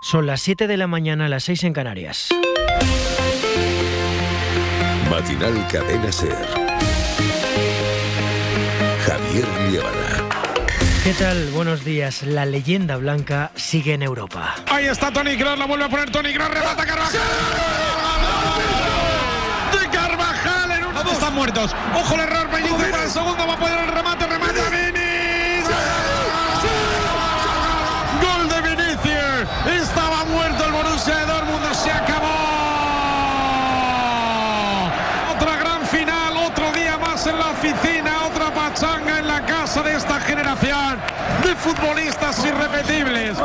Son las 7 de la mañana, las 6 en Canarias. Matinal Cadena SER. Javier Liébana. ¿Qué tal? Buenos días. La leyenda blanca sigue en Europa. Ahí está Toni Kroos, la vuelve a poner Toni Kroos, remata Carvajal. De Carvajal en uno. Están muertos. Ojo el error, Pellice para el segundo, va a poder el remate, remata Vinicius. Gol de Vinicius. Estaba muerto el Borussia de Dortmund, se acabó. Otra gran final, otro día más en la oficina, otra pachanga en la casa de esta generación de futbolistas irrepetibles.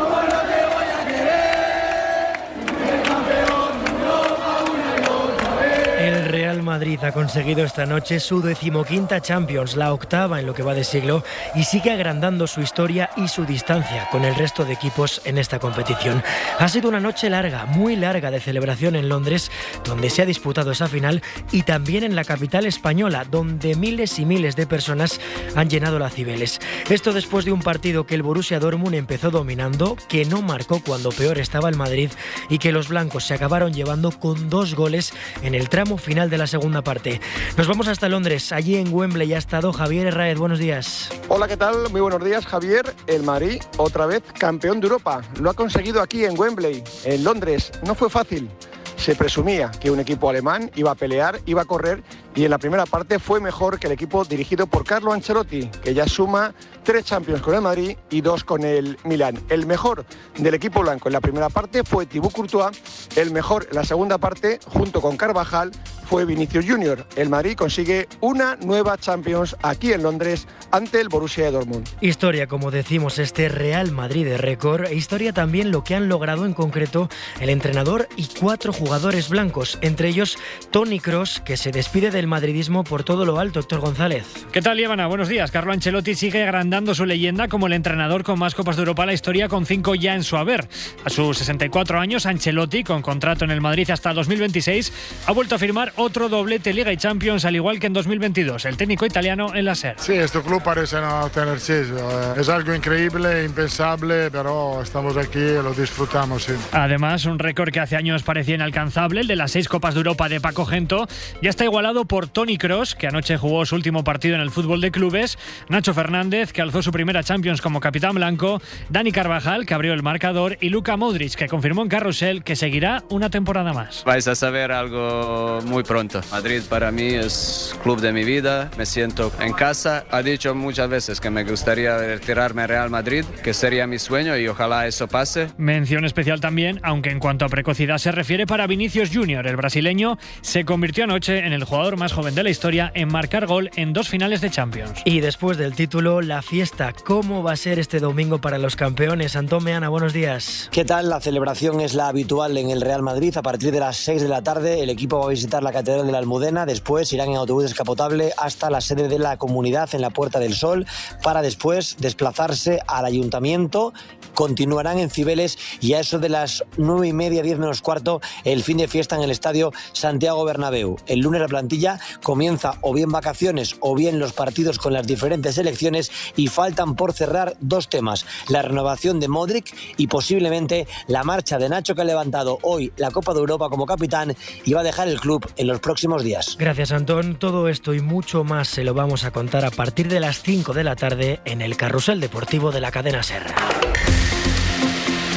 El Real Madrid ha conseguido esta noche su 15ª Champions, la octava en lo que va de siglo, y sigue agrandando su historia y su distancia con el resto de equipos en esta competición. Ha sido una noche larga, muy larga de celebración en Londres, donde se ha disputado esa final, y también en la capital española, donde miles y miles de personas han llenado las Cibeles. Esto después de un partido que el Borussia Dortmund empezó dominando, que no marcó cuando peor estaba el Madrid y que los blancos se acabaron llevando con 2 goles en el tramo final de la segunda parte. Nos vamos hasta Londres. Allí en Wembley ha estado Javier Herráez. Buenos días. Hola, ¿qué tal? Muy buenos días, Javier. El Madrid, otra vez campeón de Europa. Lo ha conseguido aquí en Wembley, en Londres. No fue fácil. Se presumía que un equipo alemán iba a pelear, iba a correr, y en la primera parte fue mejor que el equipo dirigido por Carlo Ancelotti, que ya suma 3 Champions con el Madrid y 2 con el Milán. El mejor del equipo blanco en la primera parte fue Thibaut Courtois, el mejor en la segunda parte, junto con Carvajal, fue Vinicius Junior. El Madrid consigue una nueva Champions aquí en Londres ante el Borussia Dortmund. Historia, como decimos, este Real Madrid de récord, e historia también lo que han logrado en concreto el entrenador y 4 jugadores blancos, entre ellos Toni Kroos, que se despide del madridismo por todo lo alto. Héctor González. ¿Qué tal, Liébana? Buenos días. Carlo Ancelotti sigue agrandando su leyenda como el entrenador con más Copas de Europa en la historia, con 5 ya en su haber. A sus 64 años, Ancelotti, con contrato en el Madrid hasta 2026, ha vuelto a firmar otro doblete Liga y Champions, al igual que en 2022. El técnico italiano en la SER. Sí, este club parece no tener sitio. Es algo increíble, impensable, pero estamos aquí y lo disfrutamos. Sí. Además, un récord que hace años parecía inalcanzable, el de las 6 Copas de Europa de Paco Gento, ya está igualado por Toni Kroos, que anoche jugó su último partido en el fútbol de clubes, Nacho Fernández, que alzó su primera Champions como capitán blanco, Dani Carvajal, que abrió el marcador, y Luka Modric, que confirmó en Carrusel que seguirá una temporada más. Vais a saber algo muy pronto. Madrid para mí es club de mi vida, me siento en casa. Ha dicho muchas veces que me gustaría retirarme a Real Madrid, que sería mi sueño y ojalá eso pase. Mención especial también, aunque en cuanto a precocidad se refiere, para Vinicius Junior. El brasileño se convirtió anoche en el jugador más joven de la historia en marcar gol en 2 finales de Champions. Y después del título, la fiesta. ¿Cómo va a ser este domingo para los campeones? Antón Meana, buenos días. ¿Qué tal? La celebración es la habitual en el Real Madrid. A partir de las 6 de la tarde el equipo va a visitar la Catedral de la Almudena. Después irán en autobús descapotable hasta la sede de la Comunidad en la Puerta del Sol, para después desplazarse al Ayuntamiento. Continuarán en Cibeles y a eso de las 9:30, 10 menos cuarto, el fin de fiesta en el Estadio Santiago Bernabéu. El lunes la plantilla comienza o bien vacaciones o bien los partidos con las diferentes selecciones, y faltan por cerrar 2 temas: la renovación de Modric y posiblemente la marcha de Nacho, que ha levantado hoy la Copa de Europa como capitán y va a dejar el club en los próximos días. Gracias, Antón. Todo esto y mucho más se lo vamos a contar a partir de las 5 de la tarde en el Carrusel Deportivo de la cadena SER.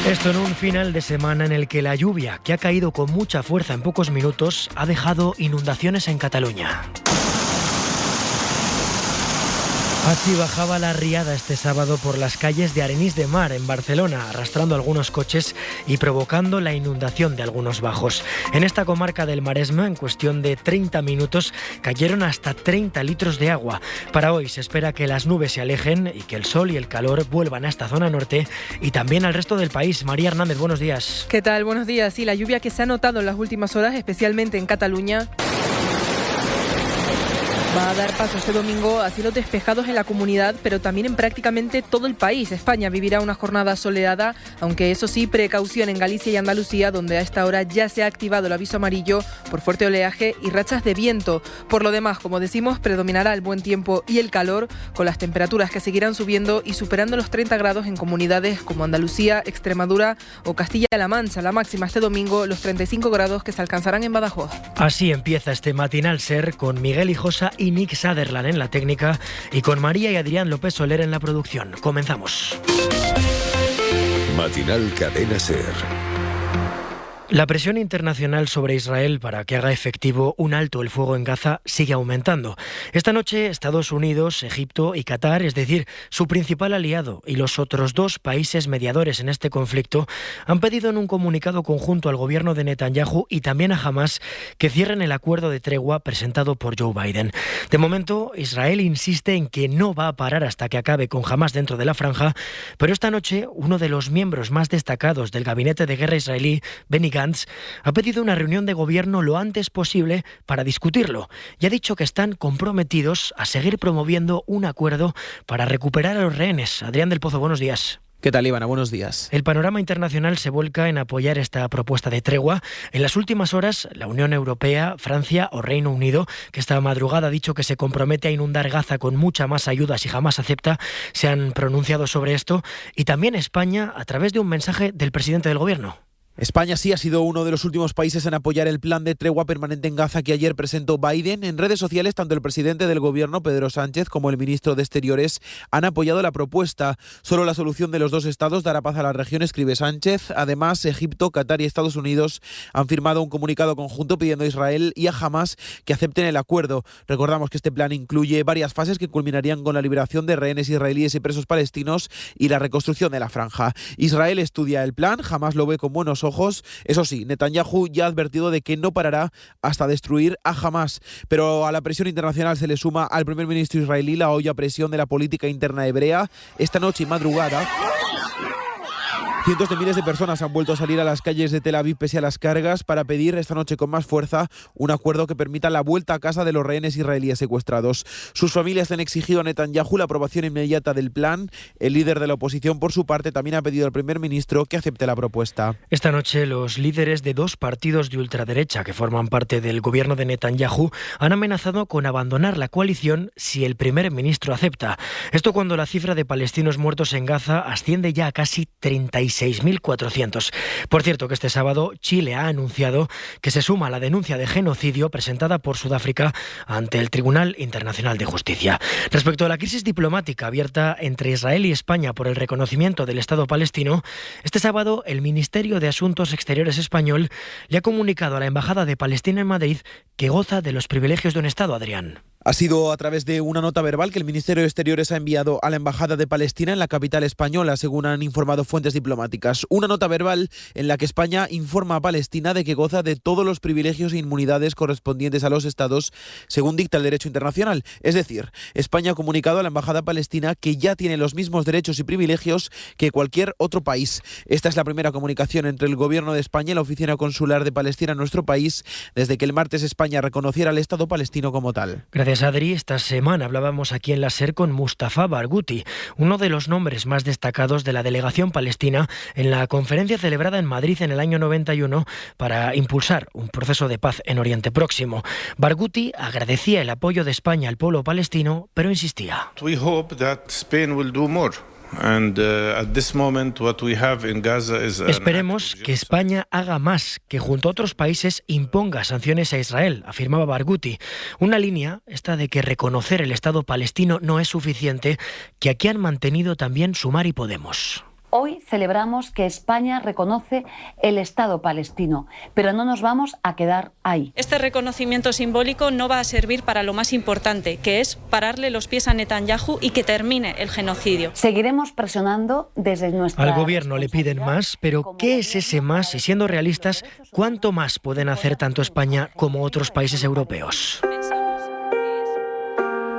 Esto en un final de semana en el que la lluvia, que ha caído con mucha fuerza en pocos minutos, ha dejado inundaciones en Cataluña. Así bajaba la riada este sábado por las calles de Arenys de Mar, en Barcelona, arrastrando algunos coches y provocando la inundación de algunos bajos. En esta comarca del Maresme, en cuestión de 30 minutos, cayeron hasta 30 litros de agua. Para hoy se espera que las nubes se alejen y que el sol y el calor vuelvan a esta zona norte y también al resto del país. María Hernández, buenos días. ¿Qué tal? Buenos días. Sí, la lluvia que se ha notado en las últimas horas, especialmente en Cataluña, Va a dar paso este domingo a cielos despejados en la comunidad, pero también en prácticamente todo el país. España vivirá una jornada soleada, aunque eso sí, precaución en Galicia y Andalucía, donde a esta hora ya se ha activado el aviso amarillo por fuerte oleaje y rachas de viento. Por lo demás, como decimos, predominará el buen tiempo y el calor, con las temperaturas que seguirán subiendo y superando los 30 grados en comunidades como Andalucía, Extremadura o Castilla-La Mancha. La máxima este domingo, los 35 grados que se alcanzarán en Badajoz. Así empieza este matinal SER con Miguel Hijosa y Nick Sutherland en la técnica y con María y Adrián López Soler en la producción. Comenzamos. Matinal Cadena SER. La presión internacional sobre Israel para que haga efectivo un alto el fuego en Gaza sigue aumentando. Esta noche Estados Unidos, Egipto y Qatar, es decir, su principal aliado y los otros dos países mediadores en este conflicto, han pedido en un comunicado conjunto al gobierno de Netanyahu y también a Hamás que cierren el acuerdo de tregua presentado por Joe Biden. De momento, Israel insiste en que no va a parar hasta que acabe con Hamás dentro de la franja, pero esta noche uno de los miembros más destacados del gabinete de guerra israelí, Benny Gantz, ha pedido una reunión de gobierno lo antes posible para discutirlo y ha dicho que están comprometidos a seguir promoviendo un acuerdo para recuperar a los rehenes. Adrián del Pozo, buenos días. ¿Qué tal, Ivana? Buenos días. El panorama internacional se volca en apoyar esta propuesta de tregua. En las últimas horas, la Unión Europea, Francia o Reino Unido, que esta madrugada ha dicho que se compromete a inundar Gaza con mucha más ayuda si jamás acepta, se han pronunciado sobre esto. Y también España, a través de un mensaje del presidente del Gobierno. España sí ha sido uno de los últimos países en apoyar el plan de tregua permanente en Gaza que ayer presentó Biden. En redes sociales, tanto el presidente del gobierno, Pedro Sánchez, como el ministro de Exteriores han apoyado la propuesta. Solo la solución de los dos estados dará paz a la región, escribe Sánchez. Además, Egipto, Qatar y Estados Unidos han firmado un comunicado conjunto pidiendo a Israel y a Hamás que acepten el acuerdo. Recordamos que este plan incluye varias fases que culminarían con la liberación de rehenes israelíes y presos palestinos y la reconstrucción de la franja. Israel estudia el plan, Hamás lo ve con buenos ojos. Eso sí, Netanyahu ya ha advertido de que no parará hasta destruir a Hamás. Pero a la presión internacional se le suma al primer ministro israelí la olla a presión de la política interna hebrea. Esta noche y madrugada, cientos de miles de personas han vuelto a salir a las calles de Tel Aviv pese a las cargas para pedir esta noche con más fuerza un acuerdo que permita la vuelta a casa de los rehenes israelíes secuestrados. Sus familias han exigido a Netanyahu la aprobación inmediata del plan. El líder de la oposición, por su parte, también ha pedido al primer ministro que acepte la propuesta. Esta noche los líderes de dos partidos de ultraderecha que forman parte del gobierno de Netanyahu han amenazado con abandonar la coalición si el primer ministro acepta. Esto cuando la cifra de palestinos muertos en Gaza asciende ya a casi 36.400. Por cierto, que este sábado Chile ha anunciado que se suma a la denuncia de genocidio presentada por Sudáfrica ante el Tribunal Internacional de Justicia. Respecto a la crisis diplomática abierta entre Israel y España por el reconocimiento del Estado palestino, este sábado el Ministerio de Asuntos Exteriores español le ha comunicado a la Embajada de Palestina en Madrid que goza de los privilegios de un Estado, Adrián. Ha sido a través de una nota verbal que el Ministerio de Exteriores ha enviado a la Embajada de Palestina en la capital española, según han informado fuentes diplomáticas. Una nota verbal en la que España informa a Palestina de que goza de todos los privilegios e inmunidades correspondientes a los estados, según dicta el derecho internacional. Es decir, España ha comunicado a la Embajada palestina que ya tiene los mismos derechos y privilegios que cualquier otro país. Esta es la primera comunicación entre el Gobierno de España y la Oficina Consular de Palestina en nuestro país desde que el martes España reconociera al Estado palestino como tal. Gracias, Adri. Esta semana hablábamos aquí en la SER con Mustafa Barghouti, uno de los nombres más destacados de la delegación palestina en la conferencia celebrada en Madrid en el año 91 para impulsar un proceso de paz en Oriente Próximo. Barghouti agradecía el apoyo de España al pueblo palestino, pero insistía. We hope that Spain will do more. Esperemos que España haga más, que junto a otros países imponga sanciones a Israel, afirmaba Barghouti. Una línea, esta de que reconocer el Estado palestino no es suficiente, que aquí han mantenido también Sumar y Podemos. Hoy celebramos que España reconoce el Estado palestino, pero no nos vamos a quedar ahí. Este reconocimiento simbólico no va a servir para lo más importante, que es pararle los pies a Netanyahu y que termine el genocidio. Seguiremos presionando desde nuestra... Al gobierno le piden más, pero ¿qué es ese más? Y siendo realistas, ¿cuánto más pueden hacer tanto España como otros países europeos?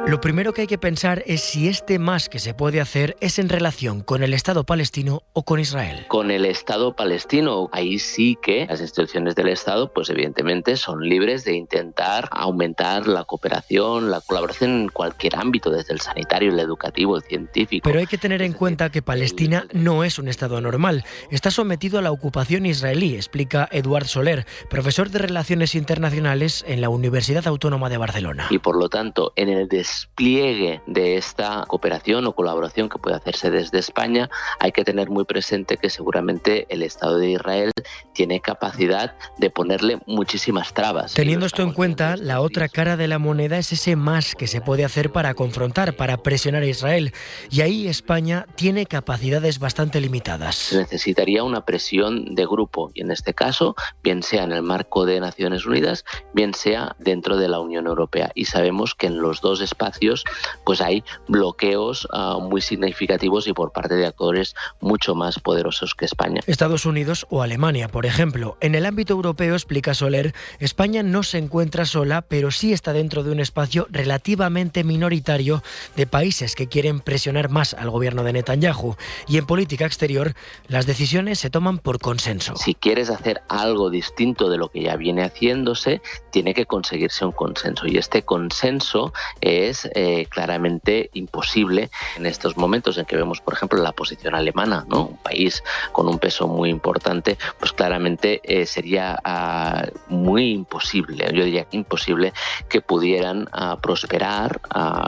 Lo primero que hay que pensar es si este más que se puede hacer es en relación con el Estado palestino o con Israel. Con el Estado palestino, ahí sí que las instituciones del Estado, pues evidentemente son libres de intentar aumentar la cooperación, la colaboración en cualquier ámbito, desde el sanitario, el educativo, el científico. Pero hay que tener en cuenta que Palestina no es un Estado normal. Está sometido a la ocupación israelí, explica Eduard Soler, profesor de Relaciones Internacionales en la Universidad Autónoma de Barcelona. Y por lo tanto, en el despliegue de esta cooperación o colaboración que puede hacerse desde España, hay que tener muy presente que seguramente el Estado de Israel tiene capacidad de ponerle muchísimas trabas. Teniendo esto en cuenta, la otra cara de la moneda es ese más que se puede hacer para confrontar, para presionar a Israel. Y ahí España tiene capacidades bastante limitadas. Se necesitaría una presión de grupo, y en este caso, bien sea en el marco de Naciones Unidas, bien sea dentro de la Unión Europea. Y sabemos que en los dos espacios pues hay bloqueos muy significativos y por parte de actores mucho más poderosos que España. Estados Unidos o Alemania, por ejemplo. En el ámbito europeo, explica Soler, España no se encuentra sola, pero sí está dentro de un espacio relativamente minoritario de países que quieren presionar más al gobierno de Netanyahu. Y en política exterior, las decisiones se toman por consenso. Si quieres hacer algo distinto de lo que ya viene haciéndose, tiene que conseguirse un consenso. Y este consenso es claramente imposible en estos momentos en que vemos, por ejemplo, la posición alemana, ¿no? Un país con un peso muy importante, pues claramente sería muy imposible, yo diría imposible, que pudieran prosperar,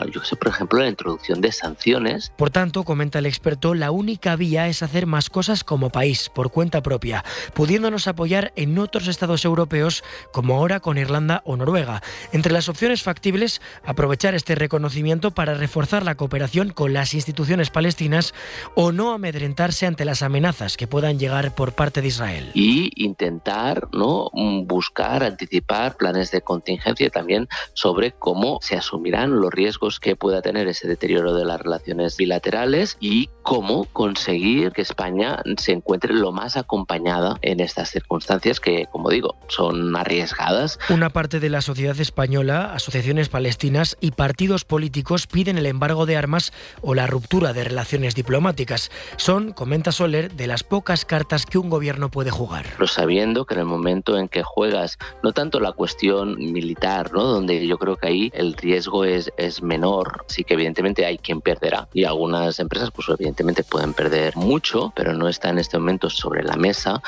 yo sé, por ejemplo, la introducción de sanciones. Por tanto, comenta el experto, la única vía es hacer más cosas como país, por cuenta propia, pudiéndonos apoyar en otros estados europeos, como ahora con Irlanda o Noruega. Entre las opciones factibles, aprovechar este reconocimiento para reforzar la cooperación con las instituciones palestinas o no amedrentarse ante las amenazas que puedan llegar por parte de Israel. Y intentar, ¿no?, buscar, anticipar planes de contingencia también sobre cómo se asumirán los riesgos que pueda tener ese deterioro de las relaciones bilaterales y cómo conseguir que España se encuentre lo más acompañada en estas circunstancias que, como digo, son arriesgadas. Una parte de la sociedad española, asociaciones palestinas y partidos políticos piden el embargo de armas o la ruptura de relaciones diplomáticas. Son, comenta Soler, de las pocas cartas que un gobierno puede jugar. Pero sabiendo que en el momento en que juegas no tanto la cuestión militar, ¿no?, donde yo creo que ahí el riesgo es menor, sí que evidentemente hay quien perderá y algunas empresas pues evidentemente pueden perder mucho, pero no está en este momento sobre la mesa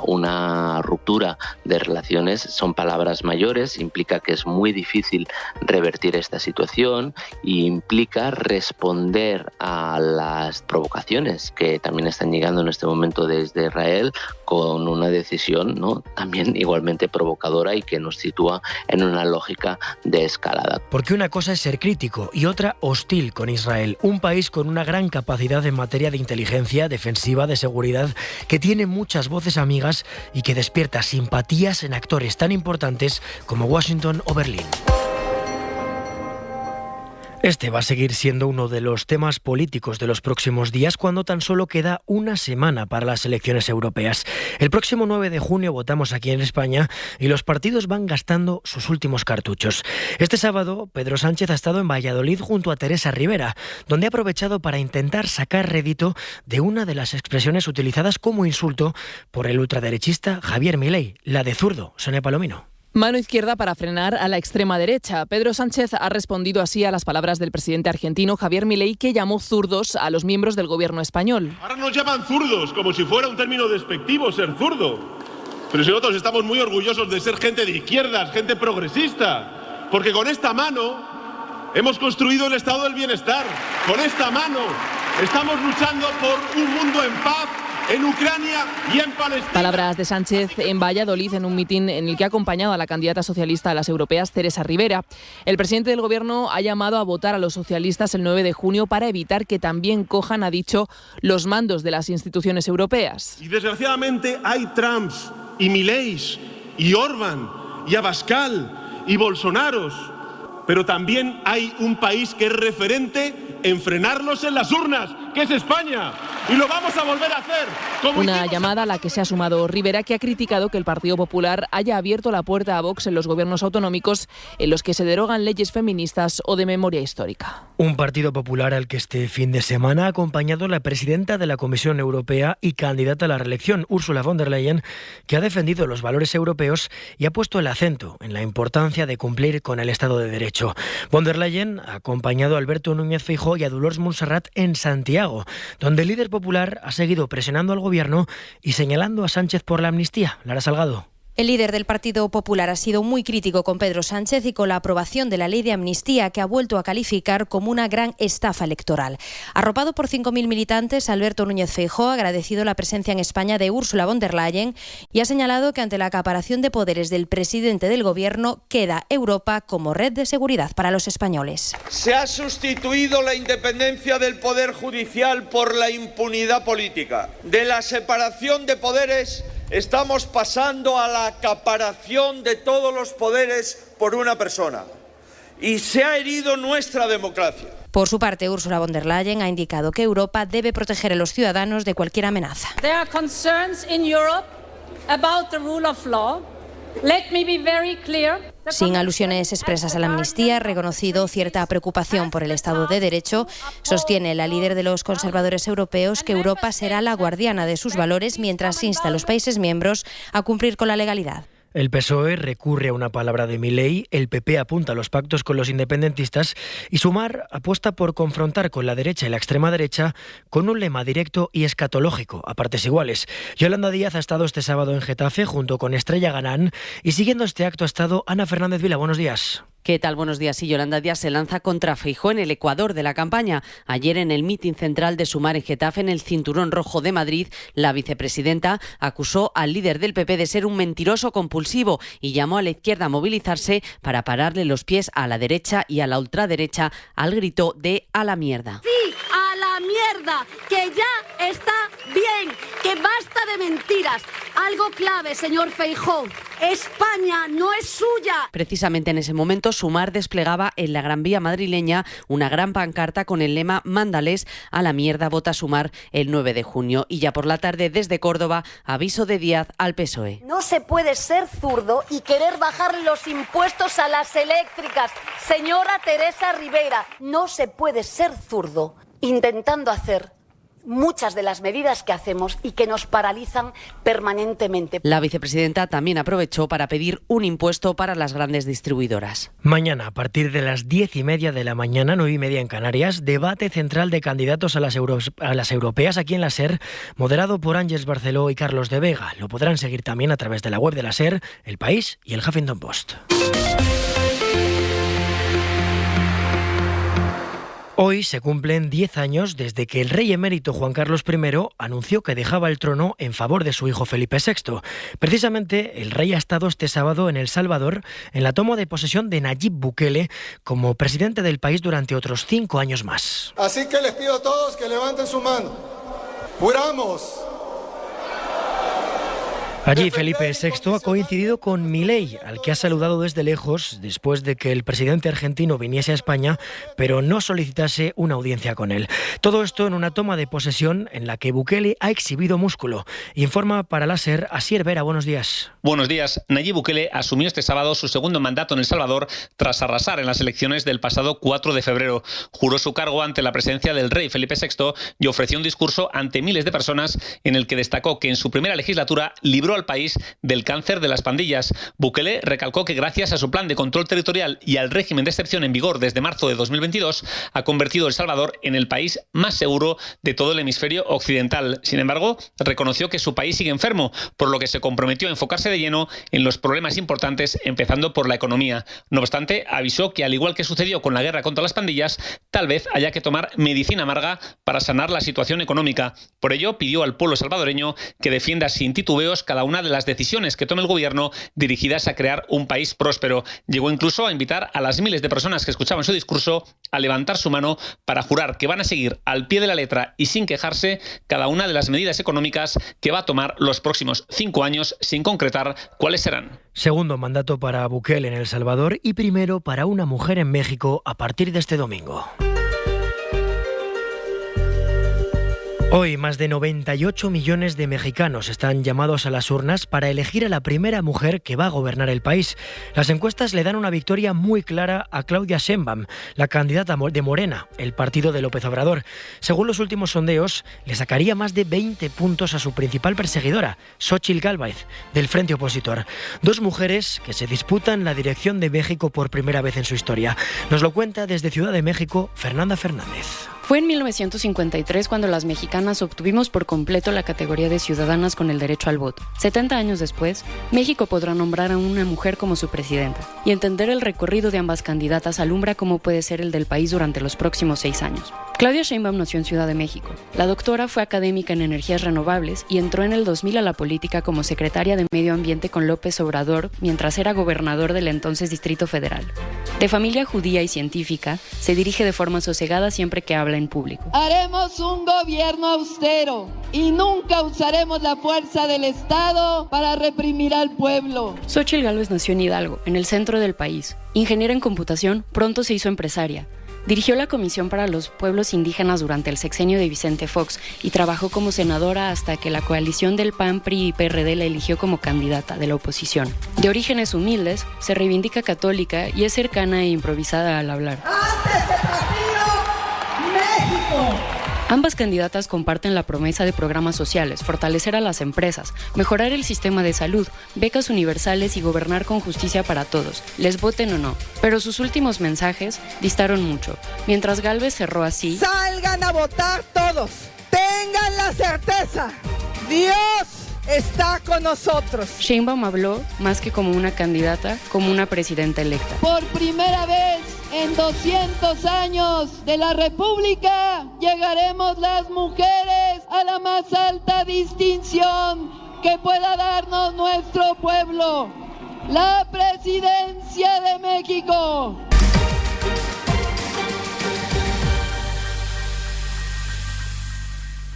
una ruptura de relaciones. Son palabras mayores, implica que es muy difícil revertir esta situación y implica responder a las provocaciones que también están llegando en este momento desde Israel con una decisión, ¿no?, también igualmente provocadora y que nos sitúa en una lógica de escalada. Porque una cosa es ser crítico y otra hostil con Israel, un país con una gran capacidad en materia de inteligencia, defensiva, de seguridad, que tiene muchas voces amigas y que despierta simpatías en actores tan importantes como Washington o Berlín. Este va a seguir siendo uno de los temas políticos de los próximos días cuando tan solo queda una semana para las elecciones europeas. El próximo 9 de junio votamos aquí en España y los partidos van gastando sus últimos cartuchos. Este sábado, Pedro Sánchez ha estado en Valladolid junto a Teresa Rivera, donde ha aprovechado para intentar sacar rédito de una de las expresiones utilizadas como insulto por el ultraderechista Javier Milei, la de zurdo. Sonia Palomino. Mano izquierda para frenar a la extrema derecha. Pedro Sánchez ha respondido así a las palabras del presidente argentino Javier Milei, que llamó zurdos a los miembros del gobierno español. Ahora nos llaman zurdos, como si fuera un término despectivo ser zurdo. Pero si nosotros estamos muy orgullosos de ser gente de izquierdas, gente progresista, porque con esta mano hemos construido el estado del bienestar. Con esta mano estamos luchando por un mundo en paz en Ucrania y en Palestina. Palabras de Sánchez en Valladolid en un mitin en el que ha acompañado a la candidata socialista a las europeas, Teresa Rivera. El presidente del gobierno ha llamado a votar a los socialistas el 9 de junio para evitar que también cojan, ha dicho, los mandos de las instituciones europeas. Y desgraciadamente hay Trumps y Mileis y Orbán y Abascal y Bolsonaros, pero también hay un país que es referente en frenarlos en las urnas, que es España. Y lo vamos a volver a hacer. Una llamada a la que se ha sumado Rivera, que ha criticado que el Partido Popular haya abierto la puerta a Vox en los gobiernos autonómicos en los que se derogan leyes feministas o de memoria histórica. Un Partido Popular al que este fin de semana ha acompañado la presidenta de la Comisión Europea y candidata a la reelección, Ursula von der Leyen, que ha defendido los valores europeos y ha puesto el acento en la importancia de cumplir con el Estado de Derecho. Von der Leyen ha acompañado a Alberto Núñez Feijóo y a Dolors Montserrat en Santiago, donde el líder popular ha seguido presionando al gobierno y señalando a Sánchez por la amnistía. Lara Salgado. El líder del Partido Popular ha sido muy crítico con Pedro Sánchez y con la aprobación de la ley de amnistía, que ha vuelto a calificar como una gran estafa electoral. Arropado por 5.000 militantes, Alberto Núñez Feijóo ha agradecido la presencia en España de Ursula von der Leyen y ha señalado que ante la acaparación de poderes del presidente del gobierno queda Europa como red de seguridad para los españoles. Se ha sustituido la independencia del poder judicial por la impunidad política. De la separación de poderes estamos pasando a la acaparación de todos los poderes por una persona. Y se ha herido nuestra democracia. Por su parte, Ursula von der Leyen ha indicado que Europa debe proteger a los ciudadanos de cualquier amenaza. There are concerns in Europe about the rule of law. Let me be very clear. Sin alusiones expresas a la amnistía, ha reconocido cierta preocupación por el Estado de Derecho. Sostiene la líder de los conservadores europeos que Europa será la guardiana de sus valores mientras insta a los países miembros a cumplir con la legalidad. El PSOE recurre a una palabra de Milei, el PP apunta a los pactos con los independentistas y Sumar apuesta por confrontar con la derecha y la extrema derecha con un lema directo y escatológico, a partes iguales. Yolanda Díaz ha estado este sábado en Getafe junto con Estrella Ganán y siguiendo este acto ha estado Ana Fernández Vila. Buenos días. ¿Qué tal? Buenos días. Sí, Yolanda Díaz se lanza contra Feijóo en el Ecuador de la campaña. Ayer en el mitin central de Sumar en Getafe, en el Cinturón Rojo de Madrid, la vicepresidenta acusó al líder del PP de ser un mentiroso compulsivo y llamó a la izquierda a movilizarse para pararle los pies a la derecha y a la ultraderecha al grito de "a la mierda". ¡Sí, a la mierda! ¡Que ya está bien! ¡Que basta de mentiras! Algo clave, señor Feijóo. España no es suya. Precisamente en ese momento, Sumar desplegaba en la Gran Vía madrileña una gran pancarta con el lema "Mándales a la mierda, vota Sumar" el 9 de junio. Y ya por la tarde, desde Córdoba, aviso de Díaz al PSOE. No se puede ser zurdo y querer bajar los impuestos a las eléctricas. Señora Teresa Rivera, no se puede ser zurdo intentando hacer muchas de las medidas que hacemos y que nos paralizan permanentemente. La vicepresidenta también aprovechó para pedir un impuesto para las grandes distribuidoras. Mañana, a partir de las 10:30 de la mañana, 9:30 en Canarias, debate central de candidatos a las europeas aquí en la SER, moderado por Ángeles Barceló y Carlos de Vega. Lo podrán seguir también a través de la web de la SER, El País y el Huffington Post. Hoy se cumplen 10 años desde que el rey emérito Juan Carlos I anunció que dejaba el trono en favor de su hijo Felipe VI. Precisamente, el rey ha estado este sábado en El Salvador en la toma de posesión de Nayib Bukele como presidente del país durante otros 5 años más. Así que les pido a todos que levanten su mano. ¡Juramos! Allí Felipe VI ha coincidido con Milei, al que ha saludado desde lejos después de que el presidente argentino viniese a España, pero no solicitase una audiencia con él. Todo esto en una toma de posesión en la que Bukele ha exhibido músculo. Informa para la SER Asier Vera. Buenos días. Buenos días. Nayib Bukele asumió este sábado su segundo mandato en El Salvador tras arrasar en las elecciones del pasado 4 de febrero. Juró su cargo ante la presencia del rey Felipe VI y ofreció un discurso ante miles de personas en el que destacó que en su primera legislatura libró al país del cáncer de las pandillas. Bukele recalcó que gracias a su plan de control territorial y al régimen de excepción en vigor desde marzo de 2022, ha convertido El Salvador en el país más seguro de todo el hemisferio occidental. Sin embargo, reconoció que su país sigue enfermo, por lo que se comprometió a enfocarse de lleno en los problemas importantes, empezando por la economía. No obstante, avisó que al igual que sucedió con la guerra contra las pandillas, tal vez haya que tomar medicina amarga para sanar la situación económica. Por ello, pidió al pueblo salvadoreño que defienda sin titubeos cada una de las decisiones que tome el gobierno dirigidas a crear un país próspero. Llegó incluso a invitar a las miles de personas que escuchaban su discurso a levantar su mano para jurar que van a seguir al pie de la letra y sin quejarse cada una de las medidas económicas que va a tomar los próximos 5 años, sin concretar cuáles serán. Segundo mandato para Bukele en El Salvador y primero para una mujer en México a partir de este domingo. Hoy, más de 98 millones de mexicanos están llamados a las urnas para elegir a la primera mujer que va a gobernar el país. Las encuestas le dan una victoria muy clara a Claudia Sheinbaum, la candidata de Morena, el partido de López Obrador. Según los últimos sondeos, le sacaría más de 20 puntos a su principal perseguidora, Xóchitl Gálvez, del frente opositor. Dos mujeres que se disputan la dirección de México por primera vez en su historia. Nos lo cuenta desde Ciudad de México, Fernanda Fernández. Fue en 1953 cuando las mexicanas obtuvimos por completo la categoría de ciudadanas con el derecho al voto. 70 años después, México podrá nombrar a una mujer como su presidenta. Y entender el recorrido de ambas candidatas alumbra cómo puede ser el del país durante los próximos 6 años. Claudia Sheinbaum nació en Ciudad de México. La doctora fue académica en energías renovables y entró en el 2000 a la política como secretaria de Medio Ambiente con López Obrador mientras era gobernador del entonces Distrito Federal. De familia judía y científica, se dirige de forma sosegada siempre que habla en público. Haremos un gobierno austero y nunca usaremos la fuerza del Estado para reprimir al pueblo. Xóchitl Gálvez nació en Hidalgo, en el centro del país. Ingeniera en computación, pronto se hizo empresaria. Dirigió la Comisión para los Pueblos Indígenas durante el sexenio de Vicente Fox y trabajó como senadora hasta que la coalición del PAN, PRI y PRD la eligió como candidata de la oposición. De orígenes humildes, se reivindica católica y es cercana e improvisada al hablar. Ambas candidatas comparten la promesa de programas sociales, fortalecer a las empresas, mejorar el sistema de salud, becas universales y gobernar con justicia para todos, les voten o no. Pero sus últimos mensajes distaron mucho. Mientras Gálvez cerró así: ¡salgan a votar todos! ¡Tengan la certeza! ¡Dios está con nosotros! Sheinbaum habló, más que como una candidata, como una presidenta electa. Por primera vez en 200 años de la República, llegaremos las mujeres a la más alta distinción que pueda darnos nuestro pueblo, la presidencia de México.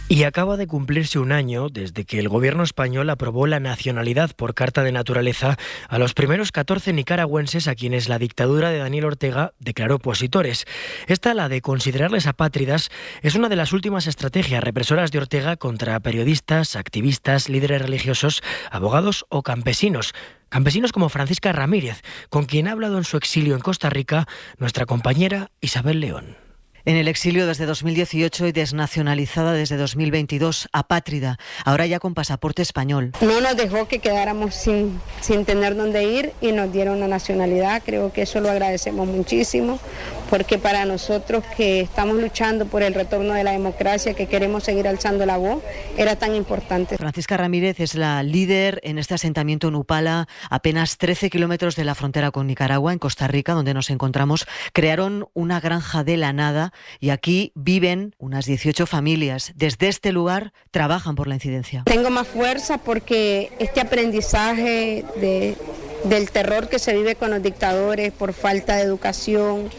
Y acaba de cumplirse un año desde que el gobierno español aprobó la nacionalidad por carta de naturaleza a los primeros 14 nicaragüenses a quienes la dictadura de Daniel Ortega declaró opositores. Esta, la de considerarles apátridas, es una de las últimas estrategias represoras de Ortega contra periodistas, activistas, líderes religiosos, abogados o campesinos. Campesinos como Francisca Ramírez, con quien ha hablado en su exilio en Costa Rica nuestra compañera Isabel León. En el exilio desde 2018 y desnacionalizada desde 2022, apátrida, ahora ya con pasaporte español. No nos dejó que quedáramos sin tener dónde ir y nos dieron la nacionalidad. Creo que eso lo agradecemos muchísimo, porque para nosotros que estamos luchando por el retorno de la democracia, que queremos seguir alzando la voz, era tan importante. Francisca Ramírez es la líder en este asentamiento en Upala, apenas 13 kilómetros de la frontera con Nicaragua, en Costa Rica, donde nos encontramos. Crearon una granja de la nada y aquí viven unas 18 familias. Desde este lugar trabajan por la incidencia. Tengo más fuerza porque este aprendizaje del terror que se vive con los dictadores por falta de educación,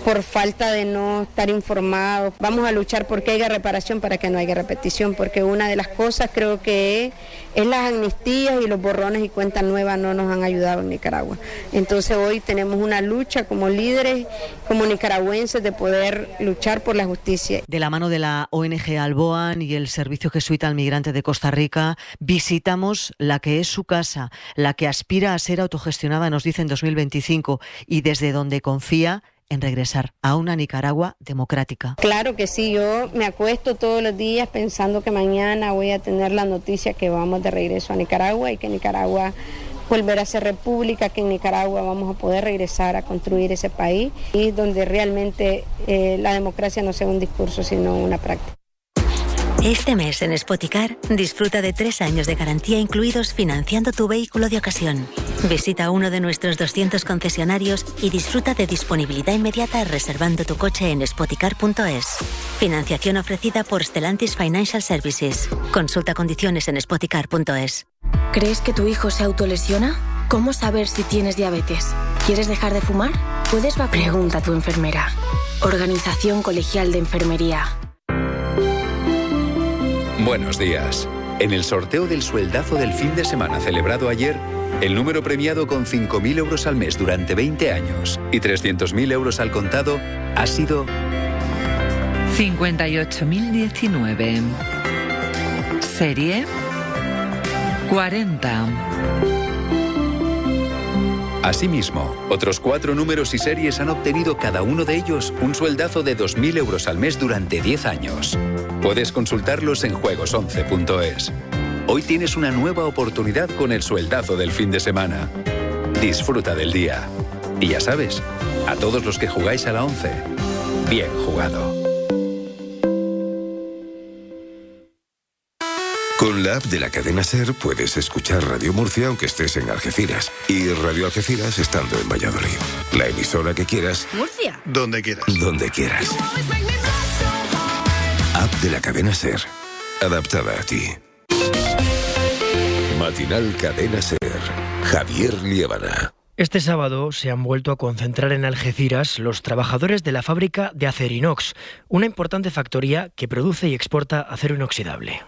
por falta de no estar informados. Vamos a luchar porque haya reparación, para que no haya repetición, porque una de las cosas creo que es las amnistías y los borrones y cuentas nuevas no nos han ayudado en Nicaragua. Entonces hoy tenemos una lucha como líderes, como nicaragüenses, de poder luchar por la justicia. De la mano de la ONG Alboan y el Servicio Jesuita al Migrante de Costa Rica, visitamos la que es su casa, la que aspira a ser autogestionada, nos dice, en 2025, y desde donde confía en regresar a una Nicaragua democrática. Claro que sí, yo me acuesto todos los días pensando que mañana voy a tener la noticia que vamos de regreso a Nicaragua y que Nicaragua volverá a ser república, que en Nicaragua vamos a poder regresar a construir ese país y donde realmente la democracia no sea un discurso sino una práctica. Este mes en Spoticar disfruta de 3 años de garantía incluidos financiando tu vehículo de ocasión. Visita uno de nuestros 200 concesionarios y disfruta de disponibilidad inmediata reservando tu coche en spoticar.es. Financiación ofrecida por Stellantis Financial Services. Consulta condiciones en spoticar.es. ¿Crees que tu hijo se autolesiona? ¿Cómo saber si tienes diabetes? ¿Quieres dejar de fumar? ¿Puedes vacunar? Pregunta a tu enfermera. Organización Colegial de Enfermería. Buenos días. En el sorteo del sueldazo del fin de semana celebrado ayer, el número premiado con 5.000 euros al mes durante 20 años y 300.000 euros al contado ha sido 58.019. Serie 40. Asimismo, otros 4 números y series han obtenido cada uno de ellos un sueldazo de 2.000 euros al mes durante 10 años. Puedes consultarlos en juegos11.es. Hoy tienes una nueva oportunidad con el sueldazo del fin de semana. Disfruta del día. Y ya sabes, a todos los que jugáis a la 11, bien jugado. Con la app de la cadena SER puedes escuchar Radio Murcia aunque estés en Algeciras y Radio Algeciras estando en Valladolid. La emisora que quieras. Murcia. Donde quieras. Donde quieras. App de la cadena SER. Adaptada a ti. Matinal Cadena SER. Javier Liébana. Este sábado se han vuelto a concentrar en Algeciras los trabajadores de la fábrica de Acerinox, una importante factoría que produce y exporta acero inoxidable.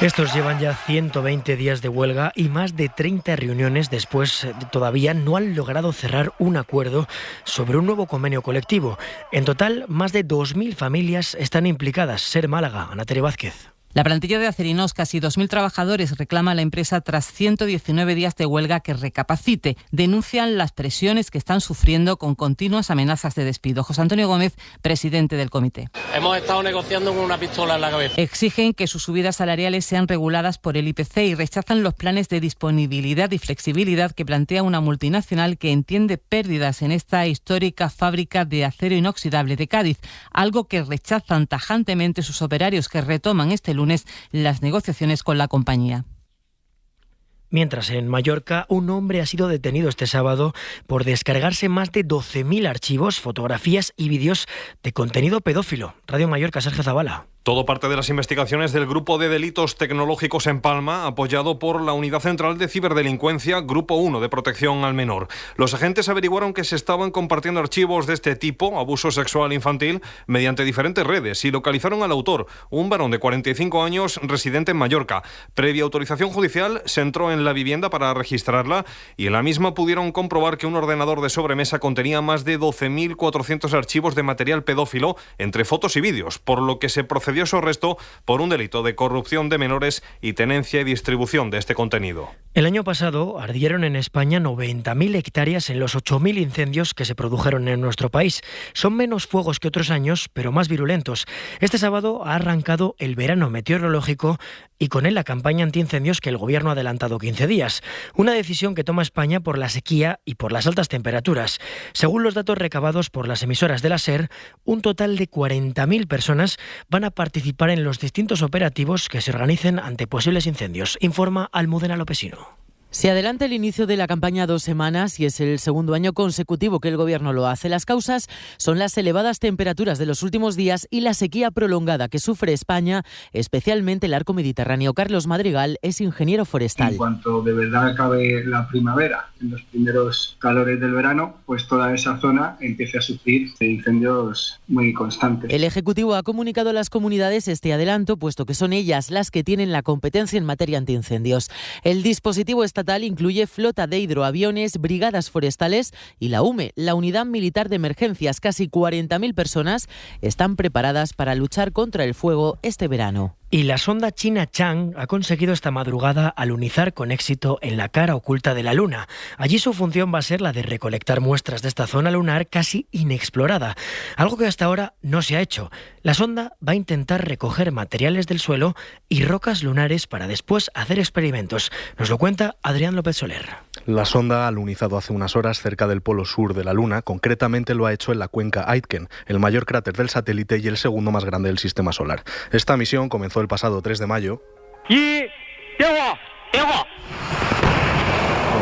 Estos llevan ya 120 días de huelga y más de 30 reuniones después todavía no han logrado cerrar un acuerdo sobre un nuevo convenio colectivo. En total, más de 2.000 familias están implicadas. SER Málaga, Ana Tere Vázquez. La plantilla de Acerinox, casi 2.000 trabajadores, reclama a la empresa tras 119 días de huelga que recapacite. Denuncian las presiones que están sufriendo con continuas amenazas de despido. José Antonio Gómez, presidente del comité. Hemos estado negociando con una pistola en la cabeza. Exigen que sus subidas salariales sean reguladas por el IPC y rechazan los planes de disponibilidad y flexibilidad que plantea una multinacional que entiende pérdidas en esta histórica fábrica de acero inoxidable de Cádiz, algo que rechazan tajantemente sus operarios que retoman este lunes las negociaciones con la compañía. Mientras, en Mallorca, un hombre ha sido detenido este sábado por descargarse más de 12.000 archivos, fotografías y vídeos de contenido pedófilo. Radio Mallorca, Sergio Zabala. Todo parte de las investigaciones del Grupo de Delitos Tecnológicos en Palma, apoyado por la Unidad Central de Ciberdelincuencia, Grupo 1 de Protección al Menor. Los agentes averiguaron que se estaban compartiendo archivos de este tipo, abuso sexual infantil, mediante diferentes redes y localizaron al autor, un varón de 45 años residente en Mallorca. Previa autorización judicial, se entró en la vivienda para registrarla y en la misma pudieron comprobar que un ordenador de sobremesa contenía más de 12.400 archivos de material pedófilo, entre fotos y vídeos, por lo que se procedió a su arresto por un delito de corrupción de menores y tenencia y distribución de este contenido. El año pasado ardieron en España 90.000 hectáreas en los 8.000 incendios que se produjeron en nuestro país. Son menos fuegos que otros años, pero más virulentos. Este sábado ha arrancado el verano meteorológico y con él la campaña antiincendios que el Gobierno ha adelantado 15 días. Una decisión que toma España por la sequía y por las altas temperaturas. Según los datos recabados por las emisoras de la SER, un total de 40.000 personas van a participar en los distintos operativos que se organicen ante posibles incendios, informa Almudena Lopesino. Se adelanta el inicio de la campaña 2 semanas y es el segundo año consecutivo que el Gobierno lo hace. Las causas son las elevadas temperaturas de los últimos días y la sequía prolongada que sufre España, especialmente el arco mediterráneo. Carlos Madrigal es ingeniero forestal. En cuanto de verdad acabe la primavera, en los primeros calores del verano, pues toda esa zona empieza a sufrir de incendios muy constantes. El Ejecutivo ha comunicado a las comunidades este adelanto, puesto que son ellas las que tienen la competencia en materia antiincendios. El dispositivo estatal incluye flota de hidroaviones, brigadas forestales y la UME, la Unidad Militar de Emergencias. Casi 40.000 personas están preparadas para luchar contra el fuego este verano. Y la sonda china Chang ha conseguido esta madrugada alunizar con éxito en la cara oculta de la Luna. Allí su función va a ser la de recolectar muestras de esta zona lunar casi inexplorada, algo que hasta ahora no se ha hecho. La sonda va a intentar recoger materiales del suelo y rocas lunares para después hacer experimentos. Nos lo cuenta Adrián López Soler. La sonda ha alunizado hace unas horas cerca del polo sur de la Luna, concretamente lo ha hecho en la cuenca Aitken, el mayor cráter del satélite y el segundo más grande del sistema solar. Esta misión comenzó el pasado 3 de mayo con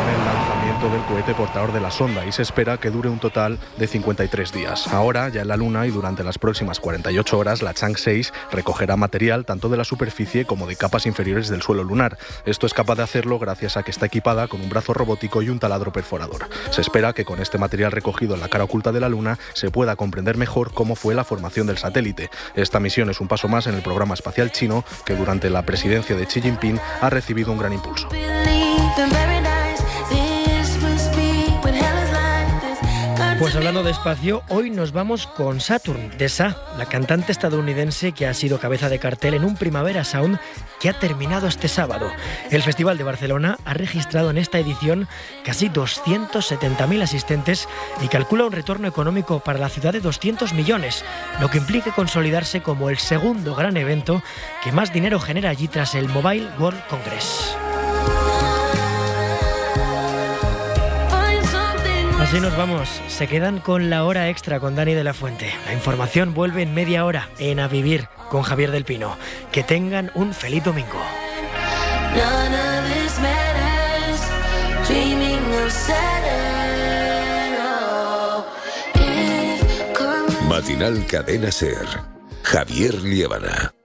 el lanzamiento del cohete portador de la sonda y se espera que dure un total de 53 días. Ahora, ya en la Luna y durante las próximas 48 horas, la Chang 6 recogerá material tanto de la superficie como de capas inferiores del suelo lunar. Esto es capaz de hacerlo gracias a que está equipada con un brazo robótico y un taladro perforador. Se espera que con este material recogido en la cara oculta de la Luna se pueda comprender mejor cómo fue la formación del satélite. Esta misión es un paso más en el programa espacial chino que durante la presidencia de Xi Jinping ha recibido un gran impulso. Pues hablando de espacio, hoy nos vamos con Saturn, de Sa, la cantante estadounidense que ha sido cabeza de cartel en un Primavera Sound que ha terminado este sábado. El Festival de Barcelona ha registrado en esta edición casi 270.000 asistentes y calcula un retorno económico para la ciudad de 200 millones, lo que implica consolidarse como el segundo gran evento que más dinero genera allí tras el Mobile World Congress. Así nos vamos. Se quedan con la hora extra con Dani de la Fuente. La información vuelve en media hora en A Vivir con Javier del Pino. Que tengan un feliz domingo. Matinal Cadena Ser. Javier Liébana.